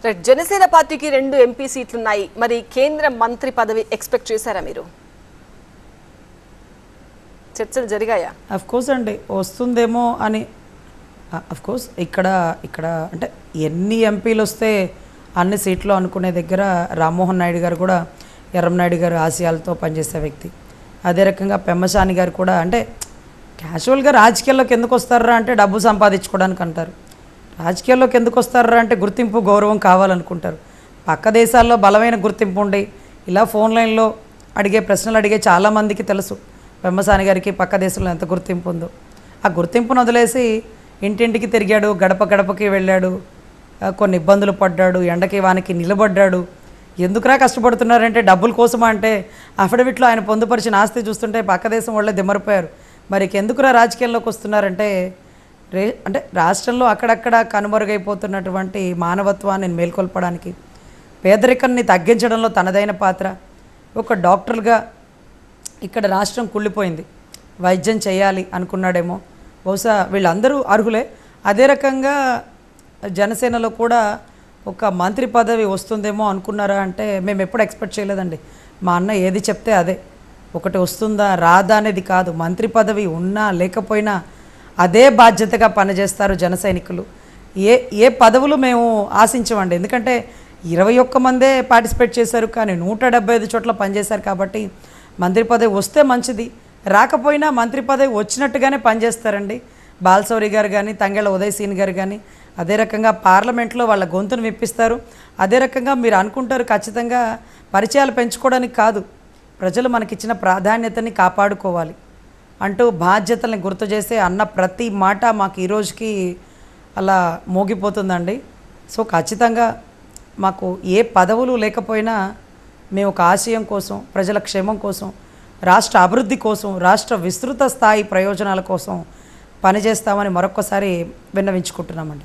Right, Janasena పార్టీకి 2 MP సీట్లు ఉన్నాయి. మరి కేంద్ర మంత్రి పదవి ఎక్స్పెక్ట్ చేశారా మీరు? చర్చలు జరిగాయా? అఫ్ కోర్స్ అండి, వస్తుందేమో అని. అఫ్ కోర్స్ ఇక్కడ అంటే ఎన్ని ఎంపీలు వస్తే అన్ని సీట్లు అనుకునే దగ్గర రామ్మోహన్ నాయుడు గారు కూడా ఎర్రంనాయుడు గారు ఆశయాలతో పనిచేసే వ్యక్తి. అదే రకంగా పెమ్మసాని గారు కూడా అంటే క్యాజువల్గా రాజకీయాల్లోకి ఎందుకు వస్తారా అంటే డబ్బు సంపాదించుకోవడానికి అంటారు. రాజకీయాల్లోకి ఎందుకు వస్తారా అంటే గుర్తింపు గౌరవం కావాలనుకుంటారు. పక్క దేశాల్లో బలమైన గుర్తింపు ఉండి ఇలా ఫోన్ లైన్లో అడిగే ప్రశ్నలు అడిగే చాలామందికి తెలుసు పెమ్మసాని గారికి పక్క దేశంలో ఎంత గుర్తింపు ఉందో. ఆ గుర్తింపును వదిలేసి ఇంటింటికి తిరిగాడు, గడప గడపకి వెళ్ళాడు, కొన్ని ఇబ్బందులు పడ్డాడు, ఎండకి వానికి నిలబడ్డాడు. ఎందుకురా కష్టపడుతున్నారంటే డబ్బుల కోసమా అంటే అఫిడవిట్లో ఆయన పొందుపరిచిన ఆస్తి చూస్తుంటే పక్క దేశం వాళ్ళే దిమ్మరిపోయారు. మరి ఎందుకురా రాజకీయాల్లోకి వస్తున్నారంటే అంటే రాష్ట్రంలో అక్కడక్కడ కనుమరుగైపోతున్నటువంటి మానవత్వాన్ని మేల్కొల్పడానికి, పేదరికాన్ని తగ్గించడంలో తనదైన పాత్ర. ఒక డాక్టర్గా ఇక్కడ రాష్ట్రం కుళ్ళిపోయింది, వైద్యం చేయాలి అనుకున్నాడేమో. బహుశా వీళ్ళందరూ అర్హులే. అదే రకంగా జనసేనలో కూడా ఒక మంత్రి పదవి వస్తుందేమో అనుకున్నారా అంటే మేము ఎప్పుడు ఎక్స్పెక్ట్ చేయలేదండి. మా అన్న ఏది చెప్తే అదే. ఒకటి వస్తుందా రాదా అనేది కాదు, మంత్రి పదవి ఉన్నా లేకపోయినా అదే బాధ్యతగా పనిచేస్తారు జన సైనికులు. ఏ పదవులు మేము ఆశించమండి. ఎందుకంటే 21 మందే పార్టిసిపేట్ చేశారు, కానీ 175 చోట్ల పనిచేశారు. కాబట్టి మంత్రి పదవి వస్తే మంచిది, రాకపోయినా మంత్రి పదవి వచ్చినట్టుగానే పనిచేస్తారండి. బాలశౌరి గారు కానీ, తంగెళ్ళ ఉదయసీన్ గారు కానీ. అదే రకంగా పార్లమెంట్లో వాళ్ళ గొంతును విప్పిస్తారు. అదే రకంగా మీరు అనుకుంటారు ఖచ్చితంగా పరిచయాలు పెంచుకోవడానికి కాదు, ప్రజలు మనకిచ్చిన ప్రాధాన్యతని కాపాడుకోవాలి అంటూ బాధ్యతల్ని గుర్తు చేసే అన్న ప్రతి మాట మాకు ఈరోజుకి అలా మోగిపోతుందండి. సో ఖచ్చితంగా మాకు ఏ పదవులు లేకపోయినా మేము ఒక ఆశయం కోసం, ప్రజల క్షేమం కోసం, రాష్ట్ర అభివృద్ధి కోసం, రాష్ట్ర విస్తృత స్థాయి ప్రయోజనాల కోసం పనిచేస్తామని మరొక్కసారి విన్నవించుకుంటున్నామండి.